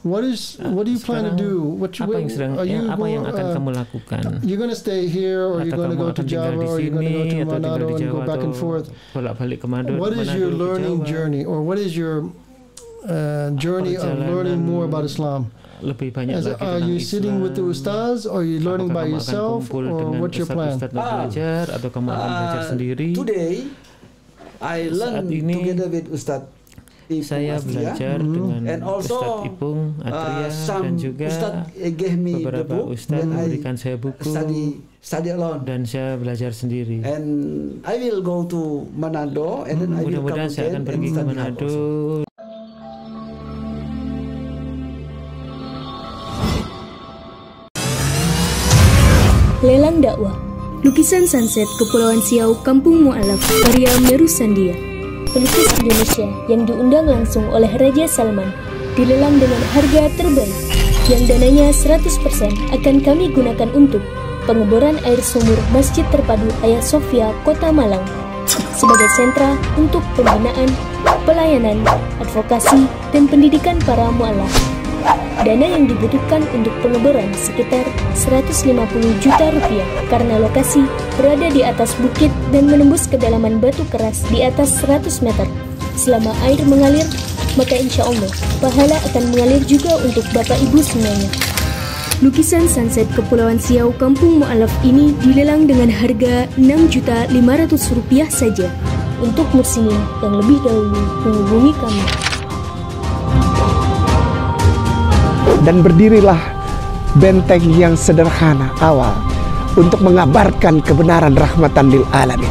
What do you plan to do? Apa yang akan kamu lakukan? You're going to stay here, or you're going to go to Java, or you're going to go to Manado and go back and forth. Bolak-balik ke Manado. What is your learning journey, or what is your journey of learning more about Islam? Lebih banyak lagi are you sitting with the ustaz, or are you learning by yourself, or what's your plan? Belajar atau kamu akan belajar sendiri? Today I learn together with Ustaz saya belajar dengan Ustaz Ipung Atria, dan juga beberapa Ustaz memberikan saya buku study alone, dan saya belajar sendiri. And I will go to Manado, and then I will come mudah-mudahan saya akan pergi ke Manado. Lelang dakwah, lukisan sunset Kepulauan Siau, Kampung Mu'alaf, karya Meru Sandia. Pelukis Indonesia yang diundang langsung oleh Raja Salman dilelang dengan harga terbaik, yang dananya 100% akan kami gunakan untuk pengeboran air sumur Masjid Terpadu Hagia Sophia, Kota Malang, sebagai sentra untuk pembinaan, pelayanan, advokasi, dan pendidikan para mu'alaf. Dana yang dibutuhkan untuk pengeboran sekitar 150 juta rupiah karena lokasi berada di atas bukit dan menembus kedalaman batu keras di atas 100 meter. Selama air mengalir, maka insya Allah pahala akan mengalir juga untuk Bapak Ibu semuanya. Lukisan sunset Kepulauan Siau, Kampung Mu'alaf ini dilelang dengan harga Rp6.500.000 saja. Untuk muslimin yang lebih dahulu menghubungi kami. Dan berdirilah benteng yang sederhana awal untuk mengabarkan kebenaran rahmatan lil alamin.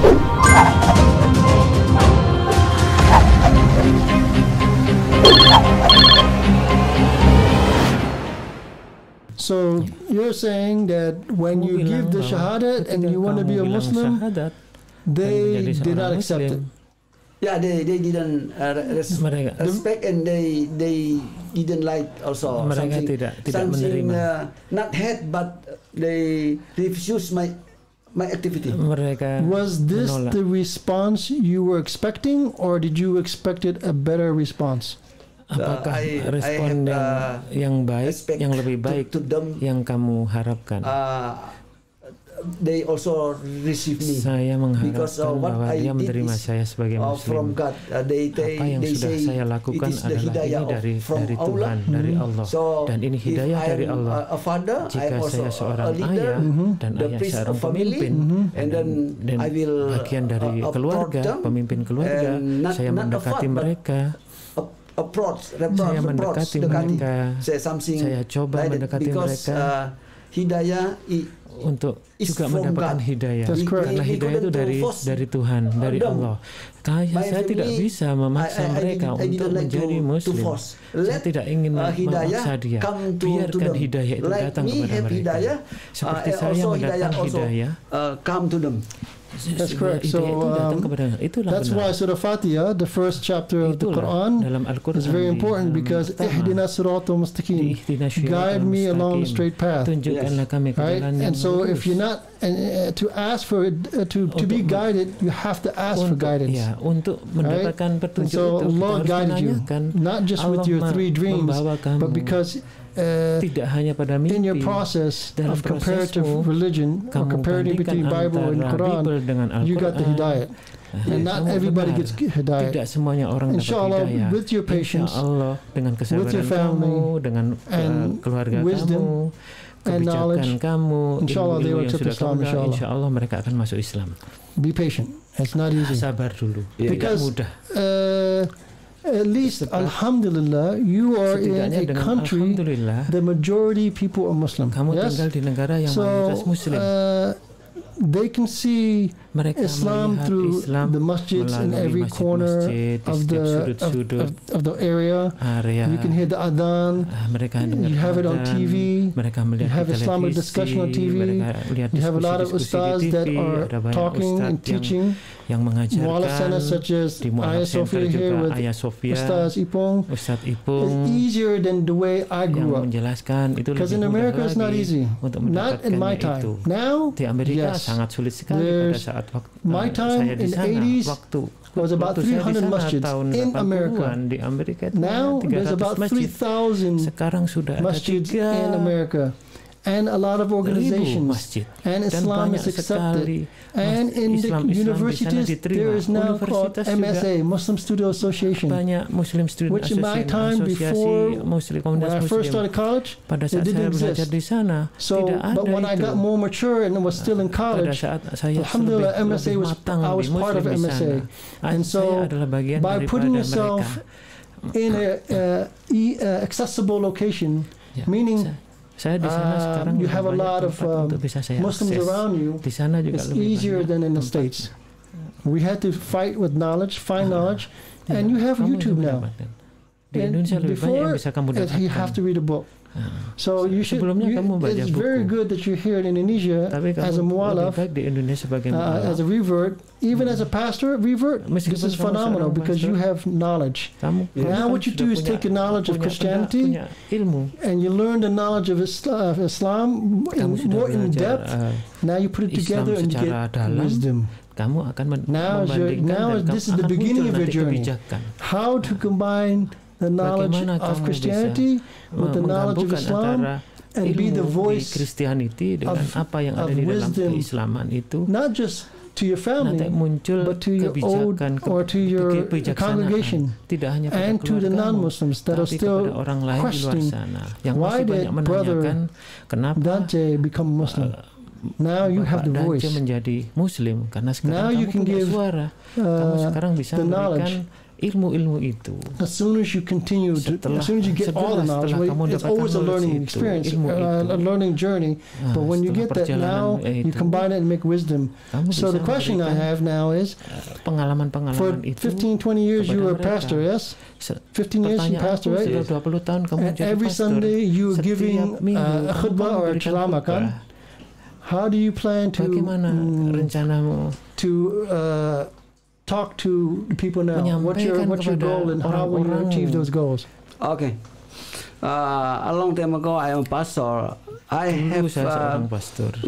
So you're saying that when you give the shahadat and you want to be a Muslim, they did not accept it. Yeah, they didn't respect, and they didn't like also mereka tidak menerima. Not hate, but they refuse my activity. Mereka was this menolak. The response you were expecting, or did you expected a better response? Apakah respon yang baik, yang lebih baik yang kamu harapkan? They also receive me. Saya mengharapkan bahwa dia menerima saya sebagai Muslim. Apa yang sudah saya lakukan adalah ini dari Tuhan, dari Allah, dan ini hidayah dari Allah. Jika saya seorang ayah dan ayah seorang pemimpin, dan bagian dari keluarga, pemimpin keluarga, saya mendekati mereka. Saya mendekati mereka. Saya coba mendekati mereka. Hidayah untuk juga mendapatkan hidayah, karena hidayah itu dari Tuhan, dari Allah. Saya tidak bisa memaksa mereka untuk menjadi Muslim. Saya tidak ingin memaksa dia. Biarkan hidayah itu datang kepada mereka, seperti saya mendatangkan hidayah. That's correct. So that's why Surah Fatiha, the first chapter of the Quran, is very important, because Ihdina siratal mustaqim, guide me along the straight path. Right? And so if you're not to ask for to be guided, you have to ask for guidance. Right? And so Allah guided you, not just with your 3 dreams, but because tidak hanya pada mimpi, in your process of comparative religion, or comparative between Bible and Quran, you got the hidayah. And not everybody gets hidayah. Tidak semuanya orang dapat hidayah. With your patience, dengan kesabaran with your family, kamu, dengan keluarga wisdom, kamu, kebijakan kamu, inshallah they will accept Islam. Insya Allah mereka akan masuk Islam. Be patient. It's not easy. Sabar dulu. Because mudah. At least, alhamdulillah, you are in a country the majority people are Muslim. Kamu tinggal di negara yang mayoritas Muslim. They can see Islam through the masjids in every corner of the area. You can hear the adhan. You have it on TV. You have Islamic discussion on TV. You have a lot of ustaz that are talking and teaching. yang mengajarkan di Mu'alaf Center juga Ayah Sofia, Ustaz Ipong. It's easier than the way I grew up. Menjelaskan itu lebih in America it's not easy. Untuk not in my time. Itu. Now, di Amerika sangat sulit sekali pada saat my time saya di sana. In the 80s was about 300 masjids in America. Di Amerika itu now there's about 3,000 sekarang sudah masjids in America. And a lot of organizations, and Islam is accepted. And in the universities, there is now called MSA, Muslim Student Association, which in my time before, when I first started college, it didn't exist. So, but when I got more mature and was still in college, alhamdulillah, MSA I was part of MSA. And so, by putting yourself in a accessible location, meaning you have a lot of Muslims around you. It's easier than in the States. We had to fight with knowledge, find knowledge, and you have YouTube now. And before, you have to read a book. So you should. It's very good that you're here in Indonesia as a mu'alaf, as a revert, even as a pastor. Revert. This is phenomenal because you have knowledge. Now what you do is take the knowledge of Christianity and you learn the knowledge of Islam more in depth. Now you put it together and get wisdom. Now this is the beginning of your journey. How to combine the knowledge of Christianity with the knowledge of Islam and be the voice of wisdom, not just to your family, but to your old or to your congregation and to the non-Muslims that are still questioning why did brother Dante become Muslim. Now you have the voice. Now you can give the knowledge. Ilmu-ilmu itu. As soon as you continue to, as soon as you get all the knowledge, it's always a learning experience, a learning journey. But when you get that now, you combine it and make wisdom. So the question I have now is, for 15, 20 years you were a pastor, yes? 15 years you pastor, right? And every Sunday you are giving a khutbah or a ceramah, kan? How do you plan to talk to people now? What's your goal and how will you achieve those goals? Okay. A long time ago, I am a pastor. I have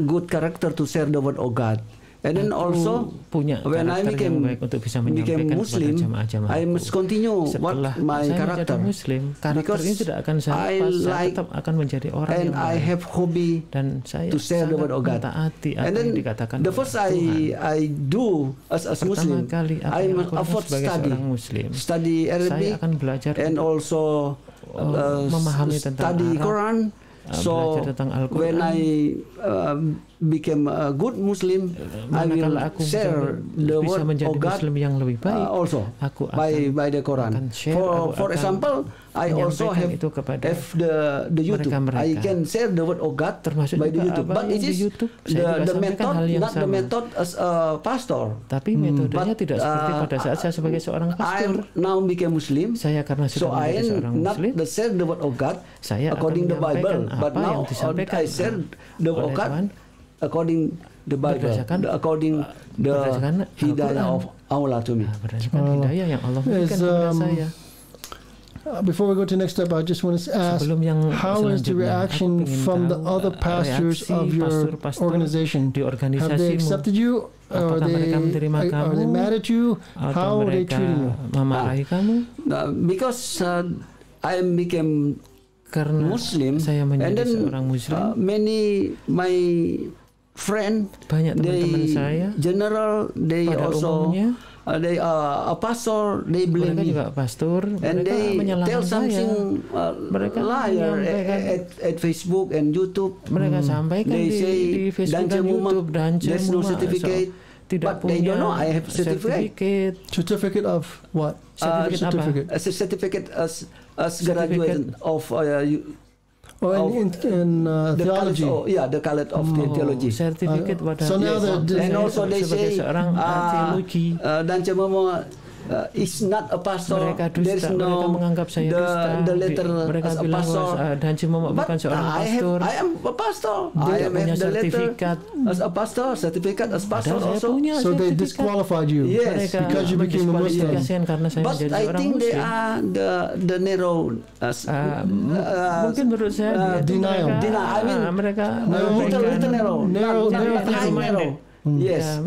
good character to share the word of God. And then also, when I became Muslim, I must continue what my character. Because I like and I have hobby to share the word of God. And then the first I do as Muslim, I must afford study Arabic and also study Quran. So when I became a good Muslim, I will share the word of God also by the Quran. For example, I also have the YouTube. I can share the word of God by the YouTube. But it is the method, not the method as a pastor. Tapi metodenya tidak seperti pada saat saya sebagai seorang pastor. I now became Muslim. So I am not share the word of God according to the Bible. But now I share the word of God according the Bible, according the hidayah of Allah to me. Hidayah yang Allah berikan kepada saya. Before we go to the next step, I just want to ask, how is the reaction from the other pastors of your organization? Have they accepted you? Are they mad at you? How are they treating you? Because I became Muslim, and then many my friend, they also they a pastor, they blame me, and they tell something liar at Facebook and YouTube. They say Dance Muhammad, there's no certificate. But they don't know I have certificate. Certificate of what? Certificate. A certificate as graduate of in theology. The college of theology. Certificate so now and also they say Dance Muhammad is not a pastor. Mereka dusta, mereka menganggap saya dusta. Mereka bilang Danci Momo bukan seorang pastor. I am a pastor. I punya sertifikat as a pastor, certificate as pastor also. So they disqualified you. Yes, because you became a Muslim. But I think they are the narrow. Mungkin menurut saya denial. I mean, mereka narrow. Yes,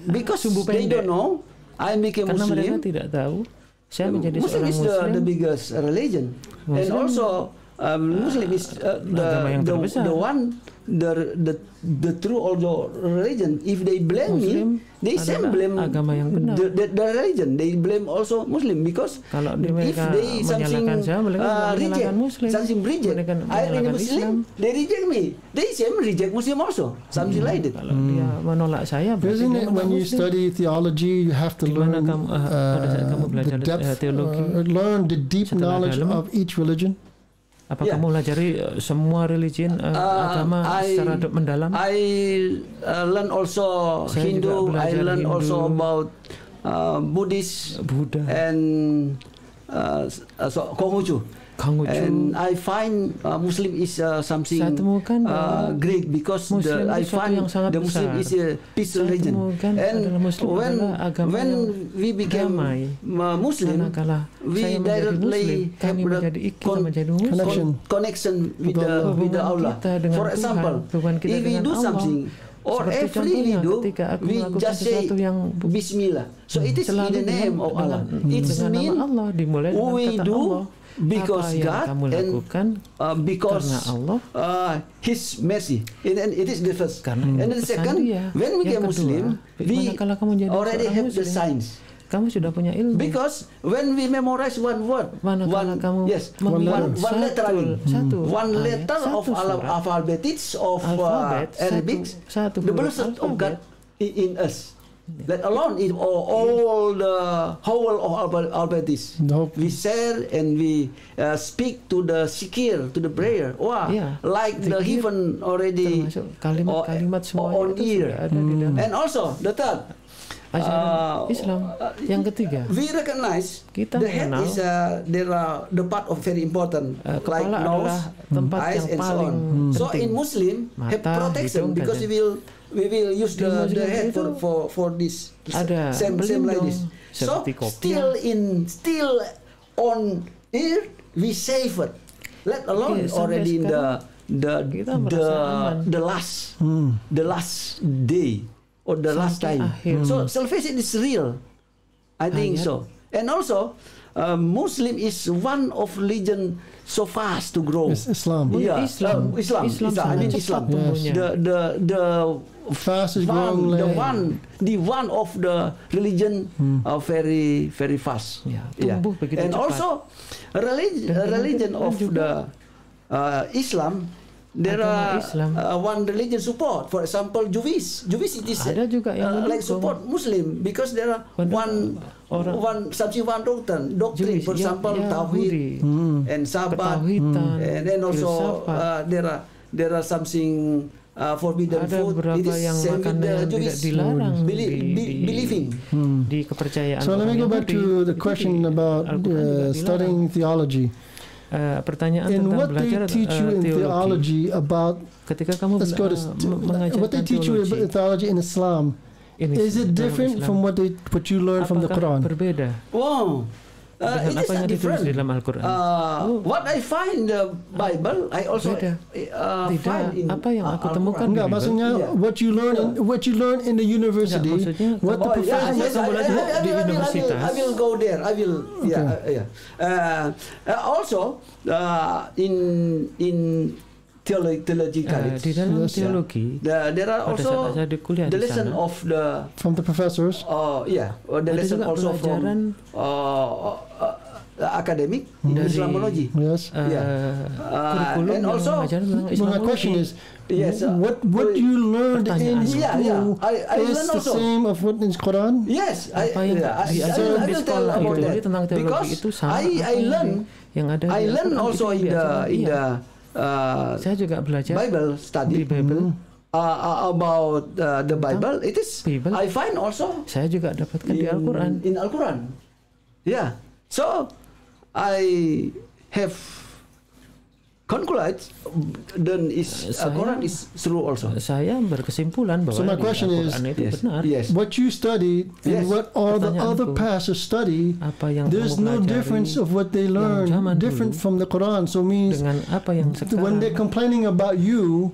because they don't know. I became Karena Muslim. Mereka tidak tahu saya menjadi Muslim seorang is the biggest religion, and also Muslim is the one the true also religion. If they blame Muslim me, they same blame agama yang benar. The religion. They blame also Muslim because kalau if they something reject Muslim, something reject, I am Muslim, they reject me. They same reject Muslim also. Something like that. Kalau dia menolak saya, isn't it when you study theology, you have to learn the depth, learn the deep knowledge of each religion? Apa kamu pelajari semua religi agama secara mendalam? I learn also Hindu. I learn also about Buddhist, Buddha, and Konghucu. And I find Muslim is something great because I find the Muslim is a peaceful religion. And when we became Muslim, we directly have the connection with the Allah. For example, if we do something, or every we do, we just say Bismillah. So it is in the name of Allah. It means we do because God and because His mercy. And it is the first. And the second, when we get Muslim, we already have the signs. Kamu sudah punya ilmu. Because when we memorize one word, one letter, one letter of alphabetics of Arabic, the blessing of God in us. Let alone is all the whole of alphabetics. We share and we speak to the zikir, to the prayer. Like the heaven already kalimat semua on ear. And also the third, Islam yang ketiga, we recognize kita the head is the part of very important, like nose, eyes, and so on. So in Muslim, head protection because we will use the head for this same like this. So still on ear we save it. Let alone already in the last day. Or the last time. So salvation is real. I think so. And also, Muslim is one of religion so fast to grow. Islam. Yeah, Islam. I mean Islam. Yes. The fastest growing. The one of the religion very very fast. And cepat. also religion of the Islam. There are one religion support. For example, Jewish it is ada juga yang like support Muslim because there are one doctrine. For example, Tauhid and Sabat, and then also there are something forbidden food. It is same with the Jewish believing. Di kepercayaan. So let me go back to the question about studying theology. Pertanyaan in tentang what belajar they teach you in theology about, ketika kamu what they teach you about theology in Islam, is it different from what you learn from the Quran? Berbeda. Wow. It is not different. Di dalam Al-Quran. What I find in the Bible, I also find in apa yang aku temukan. Enggak, maksudnya what you learn in the university, what the professors di universitas. I will go there. I will. Also, in theologically, di dalam teologi, there are also the lesson of the from the professors. The lesson also from academic Islamology. Yes. And also, my question is, what you learned in school is the same of what in Quran? Yes, I will tell about that because I learn also in the saya juga belajar Bible study. Di Bible about the Bible, it is I find also. Saya juga dapatkan di Al-Quran. In Al-Quran, yeah. So I have conclude then Quran is true also. Saya berkesimpulan bahwa my question is, itu benar. What you studied and what all the other pastors study, there's no difference of what they learn different from the Quran. So means when they're complaining about you,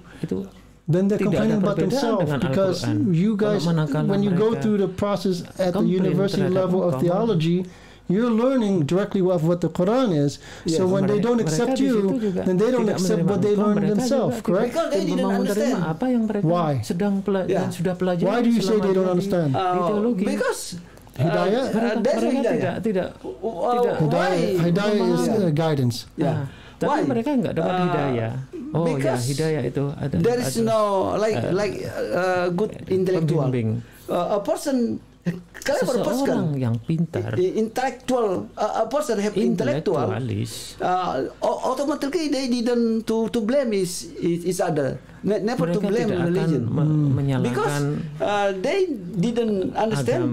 then they're complaining about themselves, because you guys, when you go through the process at the university level of theology, you're learning directly of what the Quran is. Yes. So when they don't accept you, then they don't accept what they learned themselves, correct? Because they didn't understand. Why? Why do you say they don't understand? Because hidayah is guidance. Yeah. Tapi mereka nggak dapat hidayah. Oh ya, hidayah itu ada. There is no good intellectual. A person. Seseorang yang pintar, intellectual, a person have intellectual, automatically they didn't to blame each other, never to blame religion, because they didn't understand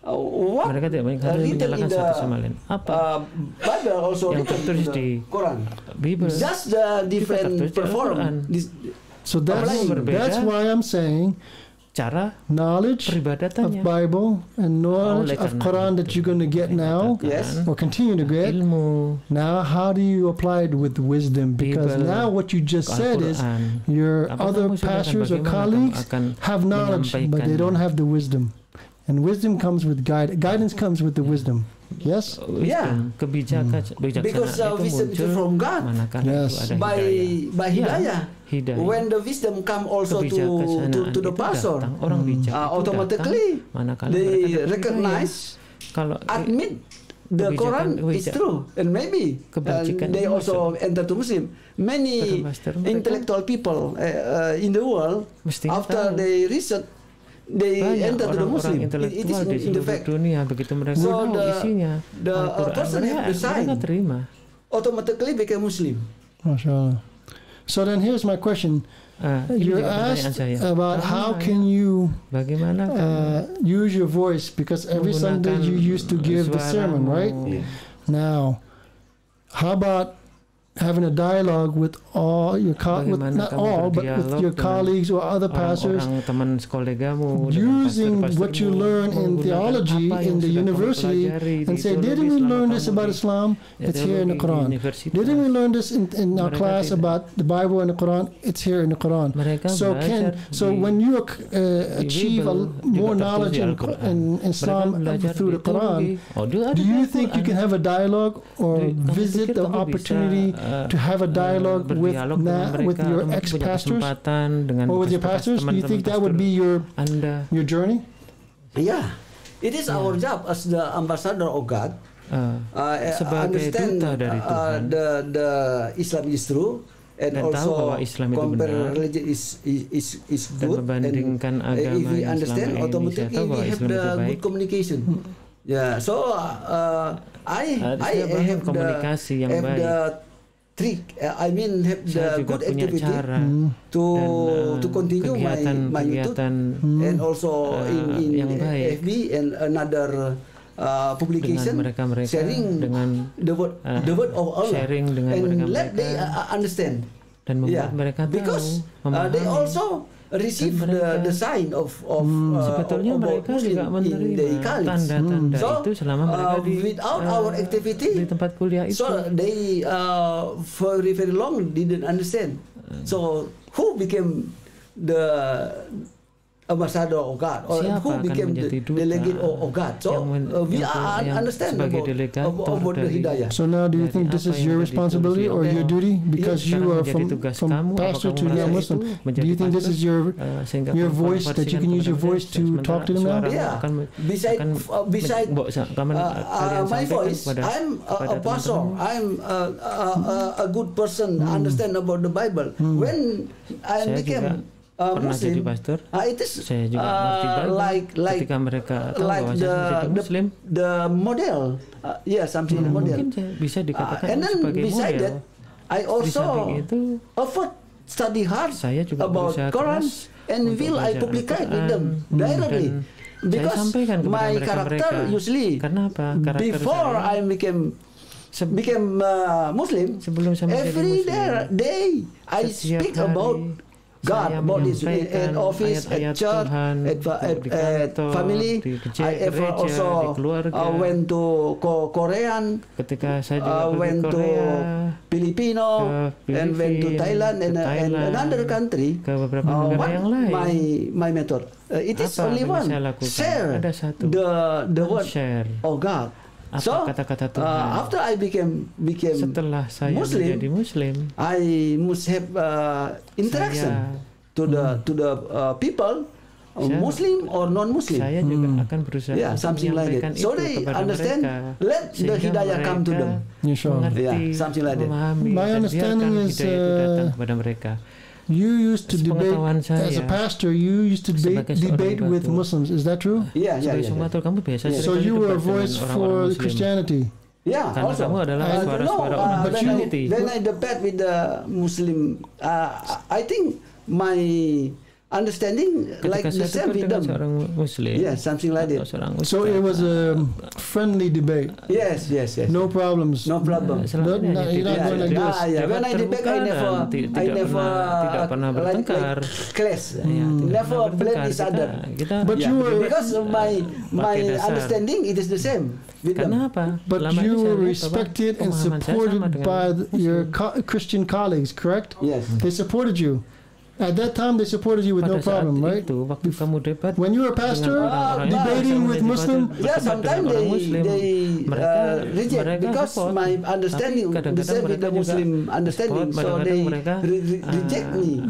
what mereka tidak menyalahkan satu sama lain. Apa Bible also yang tertulis di Quran, Bible, just the different perform. So that's why I'm saying, cara knowledge of Bible and knowledge of Quran that you're going to get now, or continue to get. Now, how do you apply it with wisdom? Because now what you just said is your other pastors or colleagues have knowledge, but they don't have the wisdom. And wisdom comes with guidance comes with the wisdom. Yes? Yeah. Because wisdom is from God. Yes. By hidayah. When the wisdom come also to the pastor, automatically they recognize, admit the Quran is true, and maybe they also enter to Muslim. Many intellectual people in the world, after they research, they enter to the Muslim. It is in the fact. So the person have the sign, automatically become Muslim. MashaAllah. So then here's my question. You're asked about how can you use your voice, because every Sunday you used to give the sermon, right? Now, how about having a dialogue with all your not all, but with your colleagues or other pastors, using what you learn in theology in the university, and say, didn't we learn this about Islam? It's here in the Quran. Didn't we learn this in our class about the Bible and the Quran? It's here in the Quran. So when you achieve more knowledge in Islam through the Quran, do you think you can have a dialogue or visit the opportunity to have a dialogue with your ex-pastors or with your pastors? Do you think that would be your journey? Yeah, it is our job as the ambassador of God. Understand the Islam is true, and also compare religion is good. And if we understand, automatically we have the good communication. Yeah, so I have the trick, I mean have the good activity to continue my YouTube and also in FB and another publication, sharing the word of Allah, and let they understand. Because they also receive the sign of sebetulnya mereka juga menerima tanda-tanda itu selama mereka without our activity di tempat kuliah itu. So they very long didn't understand. So who became the ambassador of God, or who became the delegate of God? So we understand about the hidayah. So now, do you think this is your responsibility or your duty, because you are from pastor to non-Muslim? Do you think this is your voice, that you can use your voice to talk to them now? Yeah. Beside my voice, I'm a pastor. I'm a good person, understand about the Bible. When I became pernah jadi pastor, saya juga mengerti Bible ketika mereka tahu bahwa saya menjadi Muslim. The model, something the model. Mungkin bisa dikatakan sebagai model. That, I also effort study hard saya juga about Quran and will I publicate with them directly. Because my character usually before I became Muslim, every day I speak about God, about His in office, at church, at family. I ever also went to Korean, went to Filipino, and went to Thailand and another country. What my method? It is only one. Share the word of God. So after I became setelah saya menjadi Muslim, I must have interaction to the people, Muslim or non-Muslim. Saya juga akan berusaha something like that. So they understand. Let the hidayah come to them. Something like that. My understanding is kepada mereka. You used to debate as a pastor. You used to debate with Muslims. Is that true? Yeah. So you were a voice for Christianity. Yeah. Also, kamu adalah suara-suara Christianity. When I debate with the Muslim, I think my understanding like the same with them. Yeah, something like that. So it was a friendly debate. Yes. No problems. No problem. You're not going like this. When I debate, I never like clash. Never blame each other. But you were, because of my understanding, it is the same. But you were respected and supported by your Christian colleagues, correct? Yes. They supported you. At that time, they supported you with no problem, right? When you were a pastor, debating with Muslim, sometimes they reject because my understanding the same with the Muslim understanding, so they reject me.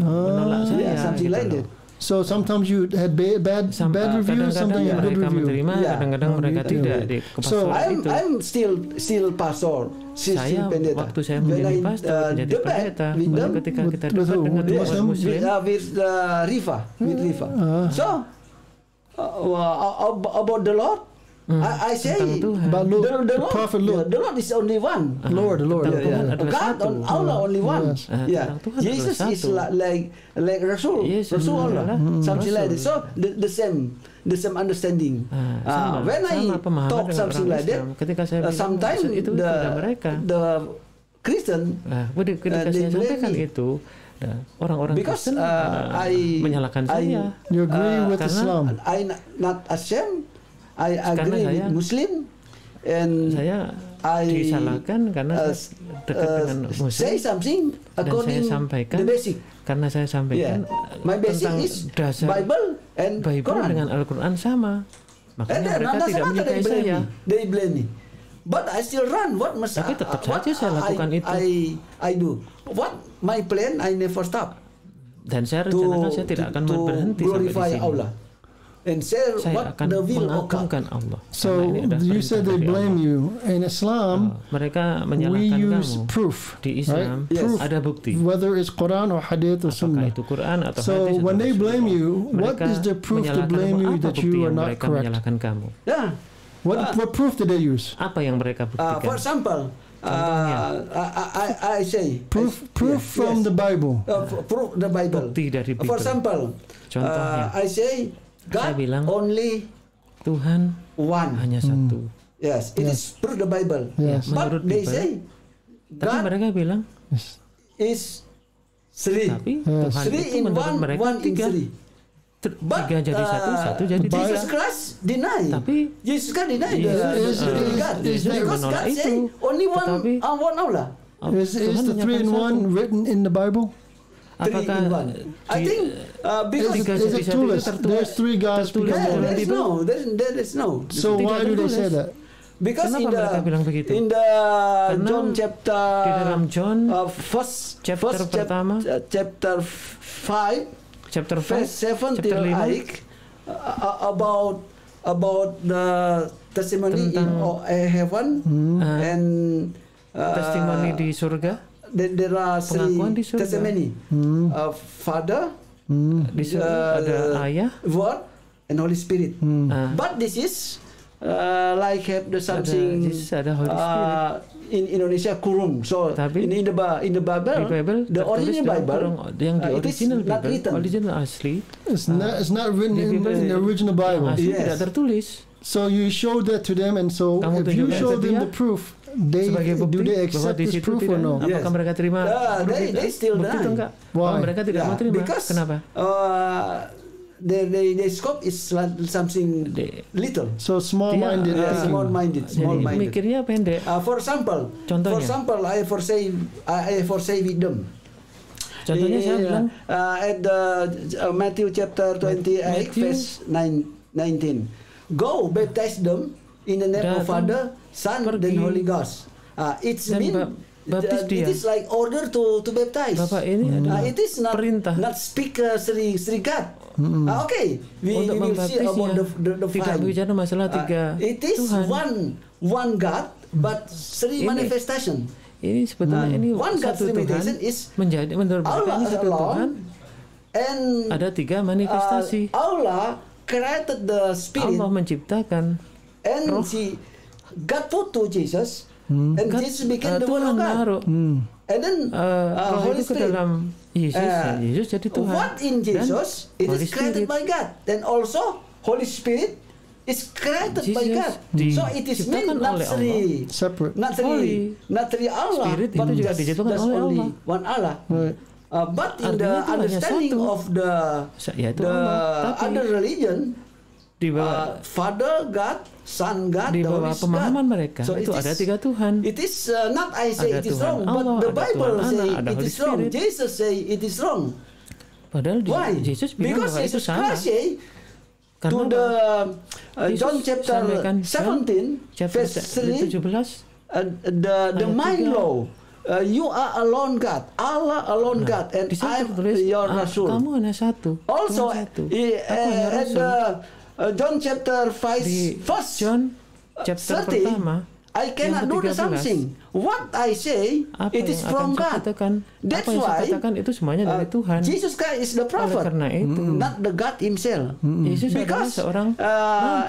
Something like that. So sometimes you had bad reviews, sometimes you had good review. Kadang-kadang mereka tidak di So I'm still pastor. Saya waktu saya menjadi pastor, menjadi pendeta, ketika kita debat dengan umat Muslim, with Rifa. So about the Lord, I say the prophet Lord. The Lord is only one. Lord. God, Allah only one. Jesus is like Rasul Allah, something like that. So the same understanding. When I talk something like that, sometimes the Christian ketika saya sampaikan itu, orang-orang Kristen menyalahkan saya. You agree with Islam? I not ashamed. I agree with Muslim, and saya disalahkan karena dekat dengan Muslim. Say something according sampaikan, the basic. Karena saya sampaikan my basic is dasar Bible and Quran. Dengan Al-Quran sama. Makanya mereka tidak menyukai saya. They blame me. But I still run. What must Tapi tetap saja saya lakukan itu. I do. What my plan? I never stop. Dan saya rencanakan saya tidak akan berhenti sampai di sini. Allah. And say what the will of God. Allah. So you said they blame you. In Islam, mereka we use proof. Di Islam, ada bukti. Whether it's Quran or Hadith or Sunnah. Itu Quran atau so hadis when they blame you, what is the proof to blame you that you are not correct? Kamu? Yeah. What proof did they use? Apa yang mereka buktikan? For example, I say proof from the Bible. Proof the Bible. Bukti dari Bible. For example, I say God bilang, only Tuhan one, hanya satu. Yes, it is proof the Bible. Yes. But they say God mereka bilang is three. Tapi Tuhan three itu menurut mereka one tiga. But tiga jadi satu jadi tiga. Jesus Christ deny. Tapi Jesus Christ deny God. Because God say only one Allah. Is the 3-in-1 written in the Bible? Apakah I think because is it two lists? There's three gods because there is no. So why do they say that? Because in the John chapter di dalam John first pertama chapter 5 verse 7 till 8 about the testimony in heaven and testimoni di surga. There are three testimony. Father, di surga ada Ayah, Word, and Holy Spirit. But this is like have the something in Indonesia kurung. So in the Bible, the original Bible, yang di it is not written. Original asli. It's not written in the original Bible. Asli tidak tertulis. So you show that to them, and so if you show them the proof, do they accept this proof or no? Apakah mereka terima? They still deny. Why? Mereka tidak mau terima. Because, kenapa? The scope is something little. So small-minded. Small-minded. Mikirnya pendek. For example, I forsake them. Contohnya saya bilang at Matthew chapter 28 verse 19. Go baptize them in the name of Father, Son, and Holy Ghost. It is like order to baptize. Bapak ini adalah it is not perintah. Not speak Sri God. Okay, we will see about the tidak bicara masalah tiga it is Tuhan. one God, but three manifestation. Ini sebetulnya ini one God satu Tuhan is menjadi Allah satu Tuhan, and ada tiga manifestasi. Allah created the spirit. Allah menciptakan and roh. God put to Jesus, and Jesus became the Word of God. And then Holy Spirit dalam Yesus jadi Tuhan. What in Jesus it is created by God. Then also Holy Spirit is created by God. So it is not separate, not three Allah, Spirit but itu juga just oleh only Allah. one Allah. But in the understanding of the other religion, di bawah Father God, Son God, di bawah pemahaman God. mereka So itu ada tiga Tuhan. It is not I say ada it is Tuhan wrong, Allah, but the Bible say it is wrong. Spirit. Jesus say it is wrong. Padahal Yesus bilang bahwa itu salah. To the John chapter 17 verse 3, the mind law. You are alone God, Allah alone God, and I am your Rasul. Kamu hanya satu. Also, at John chapter 5, first John chapter 30, pertama, I cannot do the something. What I say, it is from God. That's why itu semuanya dari Tuhan. Jesus Christ is the prophet, karena itu, not the God himself. Yesus adalah seorang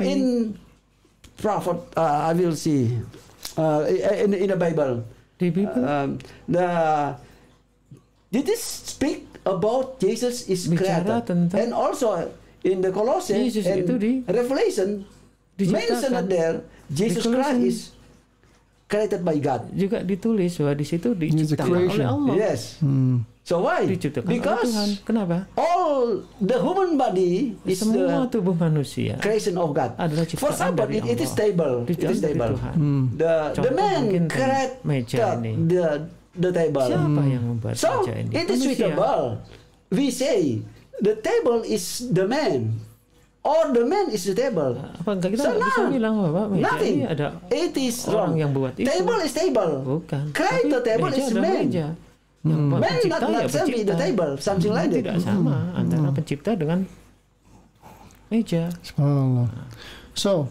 in prophet, I will see in the Bible. Di Bible, did it speak about Jesus is created, and also in the Colossians and Revelation mentioned there Jesus Christ is created by God. Juga ditulis bahwa di situ diciptakan oleh Allah. Yes. So why? Diciptakan Because oleh Tuhan. Kenapa? all the human body is semua tubuh manusia creation of God. Adalah ciptaan For example, dari Allah. it is stable. It is stable. The man created the table. Siapa yang membuat meja ini? It is suitable. We say the table is the man, or the man is the table. Apakah kita bisa bilang bahwa meja ini ada it is orang wrong. yang buat itu? Table is table. Bukan. Create the table is man. Man not be the table, something like that. Tidak sama antara pencipta dengan meja. So,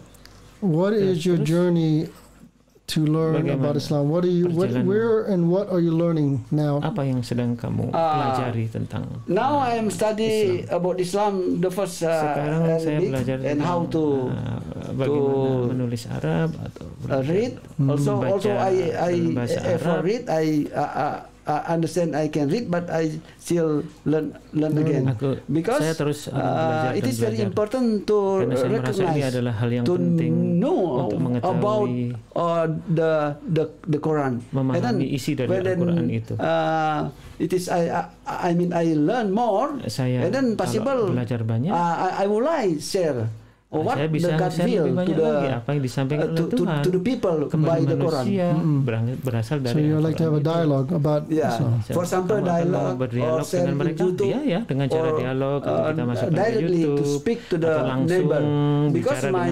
what is your journey to learn about Islam? Where and what are you learning now? Apa yang sedang kamu pelajari tentang? Now I am study about Islam. The first sekarang saya belajar and how to bagaimana menulis Arab atau read. Also read. I understand I can read, but I still learn again. Because saya terus belajar it is very important to recognize, ini adalah hal yang to penting know untuk mengetahui about the Quran. Memahami isi dari Al-Quran itu. It is I mean I learn more. Saya and then possible belajar banyak. I will share. What saya bisa the God will to apa yang disampaikan oleh Tuhan to the people by the Quran. Berasal dari so you like to have a dialogue about Islam. For example, dialogue berdialog dengan mereka, YouTube, dengan cara dialog kita masuk ke directly YouTube, to speak to the neighbor. Because my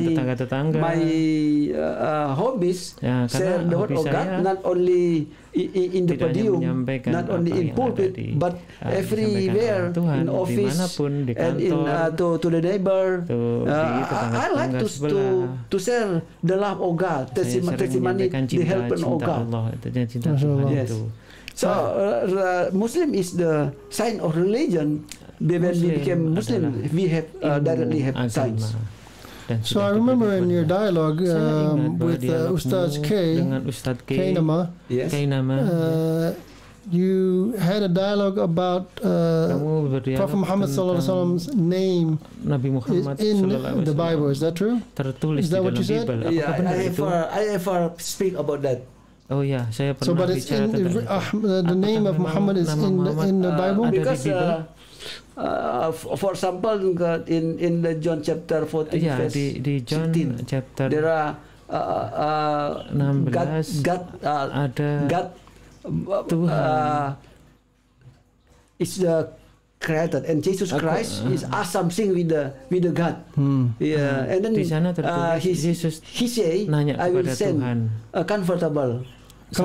hobbies share the word of God, not only in the podium, not only in pulpit, but everywhere, in office, and in to the neighbor. I like to share the love of God, testimony, the help of God. Yes. So Muslim is the sign of religion. When we became Muslim, we have directly have signs. So I remember in your dialogue with Ustaz K, Kainama, you had a dialogue about Prophet Muhammad sallallahu alaihi wasallam's name in the Bible. Is that true? Is that what you said? Yeah, I ever speak about that. Oh yeah, saya pernah but it's in the name of Muhammad is in the Bible because for example in the John chapter 14 verse di John 16, chapter there are 16 God is the creator and Jesus Christ is something with the God. Yeah, and then di sana he say I will send Tuhan. A comfortable. A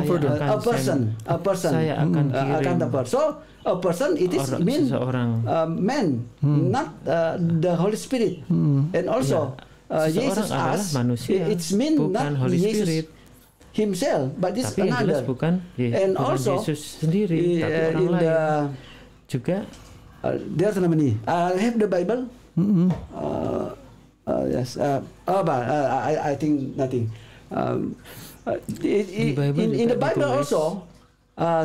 person. Saya akan kirim. So a person it is mean man, not the Holy Spirit. And also Jesus as it's mean not Holy Jesus Spirit himself, but it's another. And also Yesus sendiri, tapi orang lain juga. There's how many? I have the Bible. Yes. I think nothing. In the Bible also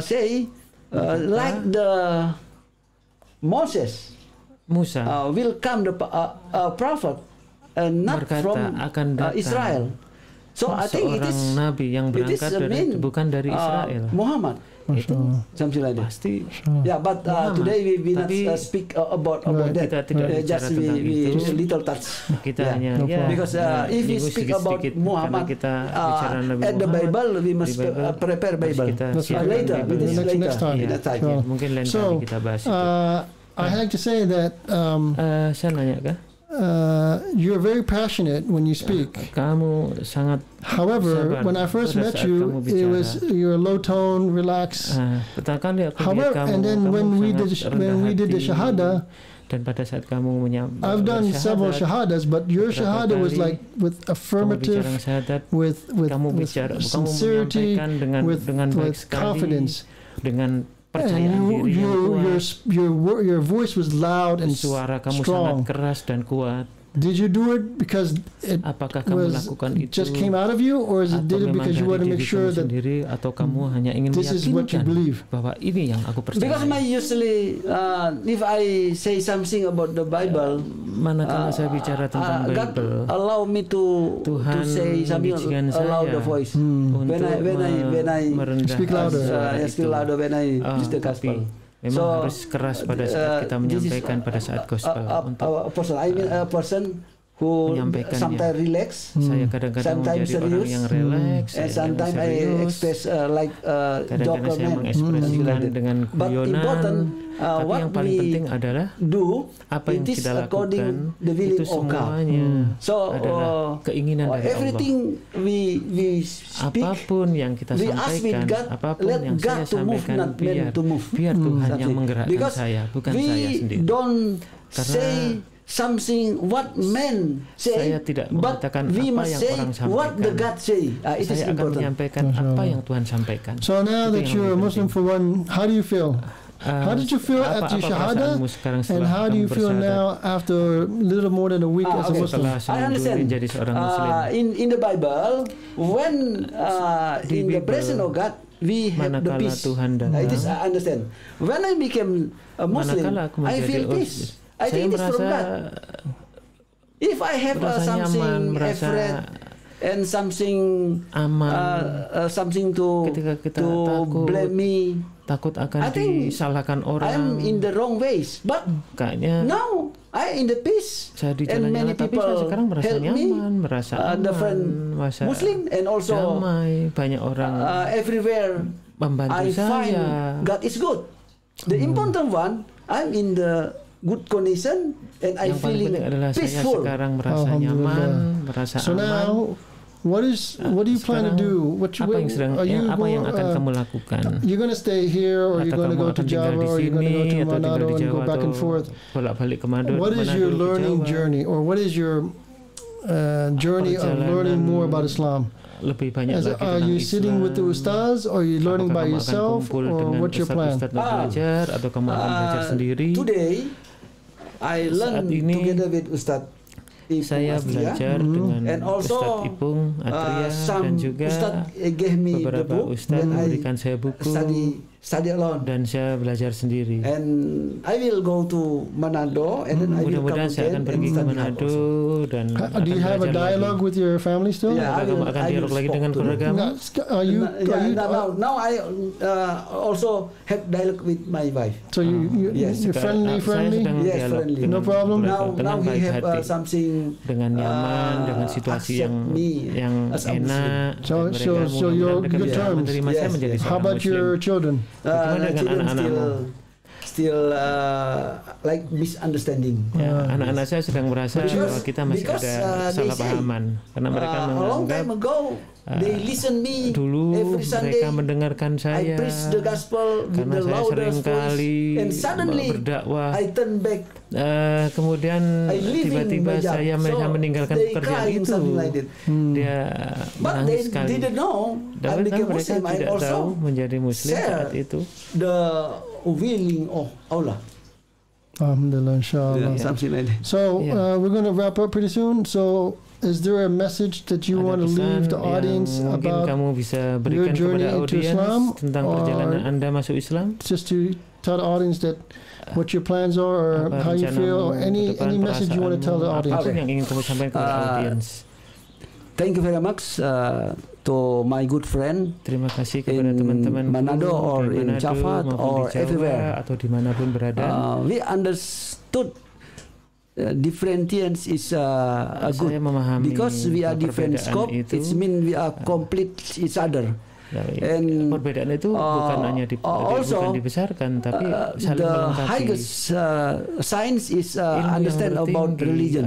say like the Musa will come the prophet not from Israel. So I think it is nabi yang berangkat bukan dari Israel. Muhammad. Itu something like that. Pasti. Yeah, but today we not speak about that. Just we little touch. Kita hanya because if we speak about Muhammad at the Bible, we must prepare Bible. Later, next time. Mungkin lain kali kita bahas itu. I like to say that saya nanya kah? You're very passionate when you speak. Kamu sangat. However, when I first met you, you're low tone, relaxed. However, and then when we did the shahada, dan pada saat kamu I've done several shahadas, but your shahada was like with affirmative, with sincerity, with confidence, dengan and your voice was loud and suara kamu strong. Sangat keras dan kuat. Did you do it because it just came out of you, or did it because you want to make sure that atau kamu hanya ingin this is what you believe? Bahwa ini yang aku percaya. Because usually if I say something about the Bible, manakala saya bicara tentang Bible, God allow me to say something aloud the voice. When I speak louder. Speak louder when I use the gospel. Memang harus keras pada saat kita menyampaikan pada saat gospel. A person who sometimes relax, saya kadang-kadang menjadi orang yang relax, and sometimes I express like kadang-kadang saya mengekspresikan dengan guyonan. Tapi yang paling penting adalah apa yang kita lakukan itu semuanya adalah keinginan dari Allah. Everything we speak, apapun yang kita sampaikan, apapun yang saya sampaikan, biar Tuhan yang menggerakkan saya, bukan saya sendiri. Karena something what men say, saya tidak mengatakan apa yang orang sampaikan. What the God say. Saya akan menyampaikan apa yang Tuhan sampaikan. So now that you're a Muslim for one, how do you feel? How did you feel after Shahada? And how do you feel now after a little more than a week as a Muslim? I understand. In the Bible, when in the presence of God, we have the peace. It is, I understand. When I became a Muslim, I feel peace. I think it is from God. If I have something afraid and something something to blame me, takut akan disalahkan orang. I'm in the wrong ways, but now I in the peace. Saya di jalan many people saya sekarang merasa nyaman, merasa aman, merasa Muslim and also damai. Banyak orang everywhere membantu I saya. Find God is good. The important one, I'm in the good condition and I feeling peaceful. Saya sekarang merasa nyaman, merasa aman. Now, what do you plan to do? Apa yang akan kamu lakukan? You're going to stay here, or you're going to go to Java, or you're going to go to Manado and go back and forth. What is your learning journey, or what is your journey of learning more about Islam? Lebih banyak lagi are you sitting with the ustaz, or are you learning by yourself, or what's your plan? Belajar atau kamu akan belajar sendiri? Today I learn together with ustaz. saya belajar dengan Ustadz Ipung Atria dan juga beberapa Ustadz memberikan saya buku study alone. Dan saya belajar sendiri. And I will go to Manado and then I will mudah-mudahan saya akan pergi ke Manado dan do you have a dialogue with your family still? Yeah, kamu akan dialog lagi dengan keluargamu? Now I also have dialogue with my wife. So you're friendly? Yes, friendly. No problem. Now we have something dengan nyaman, dengan situasi yang enak. So your good terms. How about your children? Still like misunderstanding. Ya, anak-anak saya sedang merasa bahwa kita masih ada salah pahaman karena mereka menganggap they listen me dulu every Sunday, mereka mendengarkan saya I preach the gospel karena with the saya sering kali berdakwah. I turn back. Kemudian tiba-tiba saya meninggalkan pekerjaan itu. Dia menangis sekali. Dan mereka tidak tahu menjadi Muslim saat itu. The willing of Allah. Alhamdulillah, inshallah. So we're going to wrap up pretty soon. So is there a message that you want to leave the audience about kamu bisa berikan your journey kepada into Islam, tentang perjalanan Anda masuk Islam? Just to tell the audience that what your plans are, or how you feel, or any message you want to tell the audience. Apa yang ingin kamu sampaikan kepada audience? Thank you very much to my good friend. Terima kasih kepada teman-teman Manado or in Java or everywhere atau dimanapun berada. We understood differentiation is good because we are different scope. It means we are complete each other. And perbedaan itu bukan hanya bukan dibesarkan, tapi saling melengkapi. The highest science is understand about religion.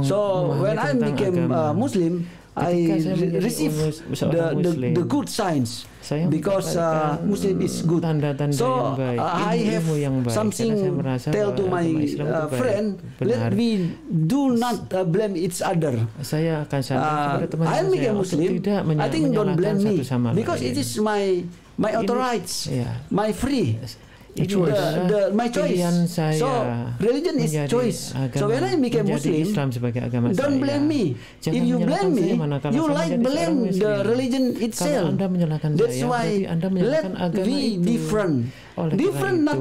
So when I became Muslim, I receive the good science because Muslim is good. So I have something tell to my friend. Let me do not blame each other. Saya akan sampaikan kepada teman I became Muslim. I think don't blame me because it is my authorities, my free. Itu my choice. So religion is choice. So when I became Muslim, don't blame me. If you blame me, you like blame the religion itself. That's why let we different. Different not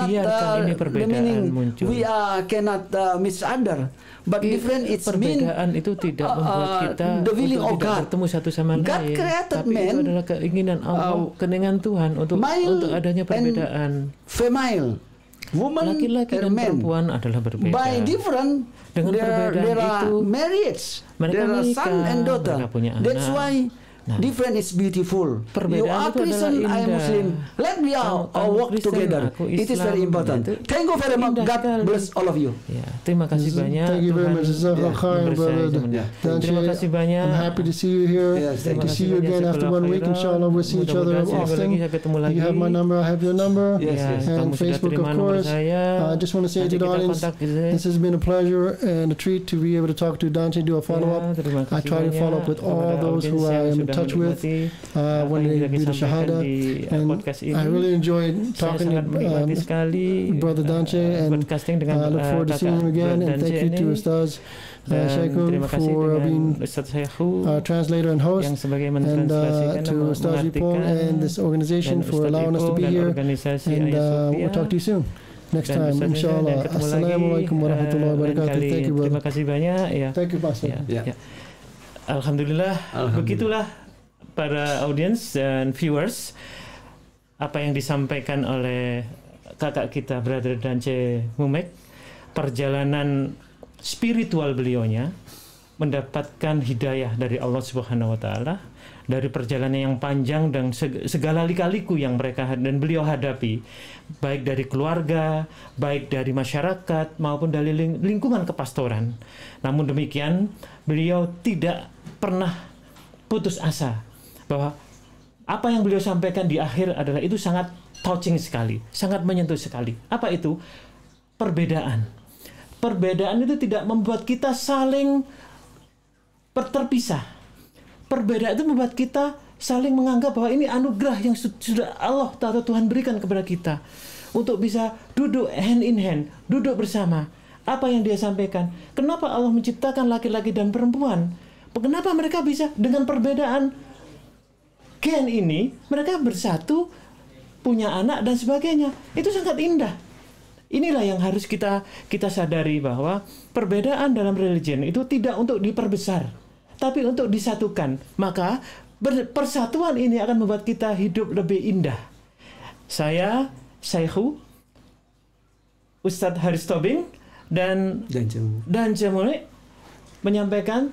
the meaning we cannot miss other. But different it's mean perbedaan itu tidak membuat kita the willing of God. Bertemu satu sama lain. God created tapi man, itu adalah keinginan Allah, keinginan Tuhan untuk adanya perbedaan. Female, woman, laki-laki dan perempuan adalah berbeda. By different, dengan perbedaan itu marriage, mereka menikah, son and daughter. Mereka punya anak. That's why different is beautiful. You are Christian, I am Muslim. Let me work together. It is very important. Thank you very much. God bless all of you. Ya, terima kasih banyak. Thank you very much. Terima kasih banyak. I'm happy to see you here. To see you again after 1 week. Inshallah, we'll see each other often. You have my number. I have your number. And Facebook, of course. I just want to say to the audience, this has been a pleasure and a treat to be able to talk to Dante, do a follow-up. I try to follow up with all those who I am touch with when they do the Shahada, and I really enjoyed talking to Brother Dante, and I look forward to seeing him again, and thank you to Ustaz Shaykun for being translator and host, and to Ustaz Ipong and this organization for allowing us to be here, and we'll talk to you soon. Next time, inshallah. Assalamualaikum warahmatullahi wabarakatuh. Thank you, brother. Terima kasih banyak. Thank you, Pastor. Alhamdulillah, begitulah para audiens dan viewers apa yang disampaikan oleh kakak kita Brother Dance Mumek, perjalanan spiritual beliaunya mendapatkan hidayah dari Allah Subhanahu wa taala, dari perjalanan yang panjang dan segala lika-liku yang mereka dan beliau hadapi, baik dari keluarga, baik dari masyarakat maupun dari lingkungan kepastoran. Namun demikian, beliau tidak pernah putus asa bahwa apa yang beliau sampaikan di akhir adalah itu sangat touching sekali, sangat menyentuh sekali. Apa itu? Perbedaan. Perbedaan itu tidak membuat kita saling terpisah. Perbedaan itu membuat kita saling menganggap bahwa ini anugerah yang sudah Allah atau Tuhan berikan kepada kita untuk bisa duduk hand in hand, duduk bersama. Apa yang dia sampaikan? Kenapa Allah menciptakan laki-laki dan perempuan? Kenapa mereka bisa dengan perbedaan gen ini, mereka bersatu, punya anak dan sebagainya? Itu sangat indah. Inilah yang harus kita sadari, bahwa perbedaan dalam religion itu tidak untuk diperbesar, tapi untuk disatukan. Maka persatuan ini akan membuat kita hidup lebih indah. Saya, Syekhu Ustadz Haris Tobing dan Cemule menyampaikan,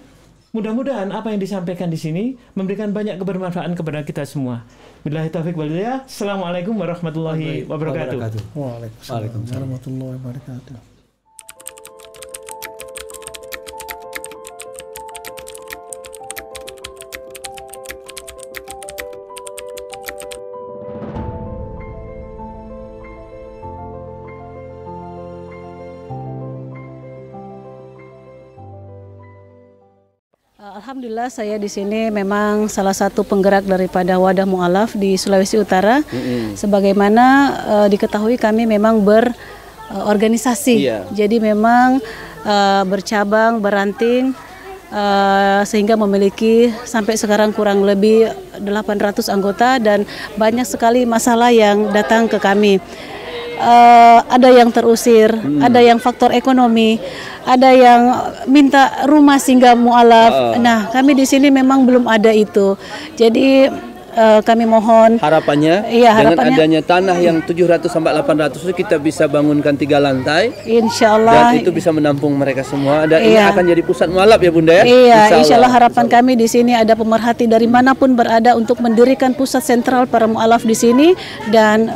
mudah-mudahan apa yang disampaikan di sini memberikan banyak kebermanfaatan kepada kita semua. Billahi taufiq wal hidayah. Assalamualaikum warahmatullahi wabarakatuh. Waalaikumsalam warahmatullahi wabarakatuh. Alhamdulillah, saya di sini memang salah satu penggerak daripada Wadah Mu'alaf di Sulawesi Utara. Sebagaimana diketahui kami memang berorganisasi. Jadi memang bercabang, beranting, sehingga memiliki sampai sekarang kurang lebih 800 anggota dan banyak sekali masalah yang datang ke kami. Ada yang terusir, ada yang faktor ekonomi, ada yang minta rumah singgah mu'alaf. Nah, kami di sini memang belum ada itu. Jadi kami mohon harapannya, dengan adanya tanah yang 700 sampai 800 itu kita bisa bangunkan 3 lantai. Insyaallah. Dan itu bisa menampung mereka semua. Dan ini akan jadi pusat mu'alaf ya Bunda ya. Iya, insyaallah harapan kami di sini ada pemerhati dari manapun berada untuk mendirikan pusat sentral para mu'alaf di sini dan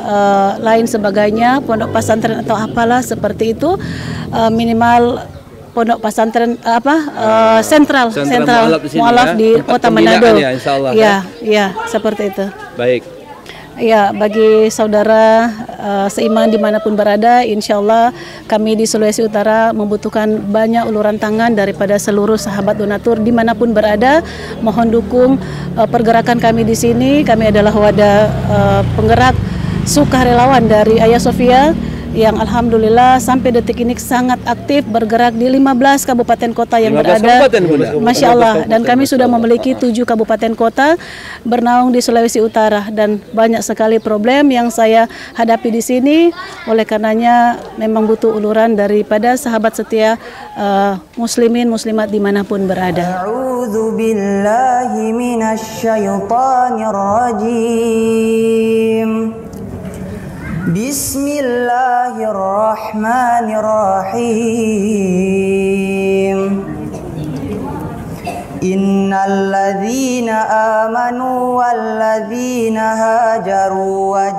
lain sebagainya, pondok pesantren atau apalah seperti itu, minimal pondok pesantren sentral mu'alaf di Kota Manado. Ya, seperti itu. Baik. Ya, bagi saudara seiman dimanapun berada, insya Allah kami di Sulawesi Utara membutuhkan banyak uluran tangan daripada seluruh sahabat donatur dimanapun berada. Mohon dukung pergerakan kami di sini. Kami adalah wadah penggerak sukarelawan dari Ayah Sofia, yang alhamdulillah sampai detik ini sangat aktif bergerak di 15 kabupaten kota yang berada. Masya Allah. Dan kami sudah memiliki 7 kabupaten kota bernaung di Sulawesi Utara, dan banyak sekali problem yang saya hadapi di sini. Oleh karenanya memang butuh uluran daripada sahabat setia muslimin muslimat dimanapun berada. A'udzu billahi minasyaitonir rajim. Bismillahirrahmanirrahim. Innalladzina amanu walladzina hajaru wa